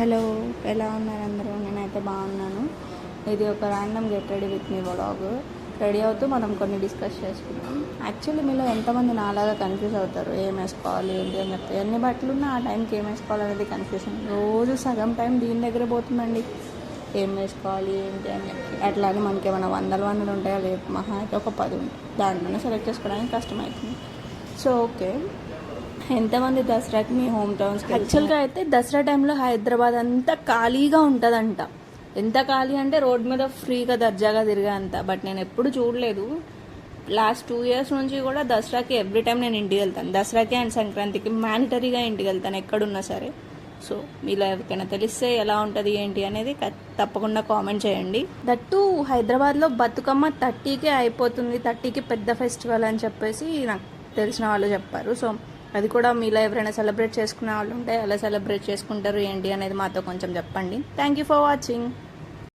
Hello, ఎలా ఉన్నారు అందరూ? నేనైతే బాగున్నాను. ఇది ఒక random get ready with me vlog. Ready అవుతూ మనం కొన్ని డిస్కస్ చేసుకున్నాం. యాక్చువల్లీ మీలో ఎంతమంది నాలాగా కన్ఫ్యూజ్ అవుతారు, ఏం వేసుకోవాలి ఏంటి అని చెప్పి. ఎన్ని బట్టలు ఉన్నా ఆ టైంకి ఏం వేసుకోవాలనేది కన్ఫ్యూజన్. రోజు సగం టైం దీని దగ్గర పోతుందండి, ఏం వేసుకోవాలి ఏంటి అని చెప్పి. అట్లా అని మనకి ఏమైనా వందలు ఉంటాయా? లేదు, మహా అయితే ఒక 10 ఉంటాయి. దాంట్లోనే సెలెక్ట్ చేసుకోవడానికి కష్టమవుతుంది. సో ఓకే, ఎంతమంది దసరాకి మీ హోమ్ టౌన్స్? యాక్చువల్గా అయితే దసరా టైంలో హైదరాబాద్ అంతా ఖాళీగా ఉంటుందంట. ఎంత ఖాళీ అంటే రోడ్ మీద ఫ్రీగా దర్జాగా తిరిగే అంత. బట్ నేను ఎప్పుడు చూడలేదు. లాస్ట్ 2 years నుంచి కూడా దసరాకి ఎవ్రీ టైం నేను ఇంటికి వెళ్తాను. దసరాకి అండ్ సంక్రాంతికి మ్యాండటరీగా ఇంటికి వెళ్తాను ఎక్కడున్నా సరే. సో మీలో ఎవరికైనా తెలిస్తే ఎలా ఉంటుంది ఏంటి అనేది తప్పకుండా కామెంట్ చేయండి. దట్టు హైదరాబాద్లో బతుకమ్మ 30కే అయిపోతుంది, 30కి పెద్ద ఫెస్టివల్ అని చెప్పేసి నాకు తెలిసిన వాళ్ళు చెప్పారు. సో అది కూడా మీలో ఎవరైనా సెలబ్రేట్ చేసుకునే వాళ్ళు ఉంటే ఎలా సెలబ్రేట్ చేసుకుంటారు ఏంటి అనేది మాతో కొంచెం చెప్పండి. Thank you for watching.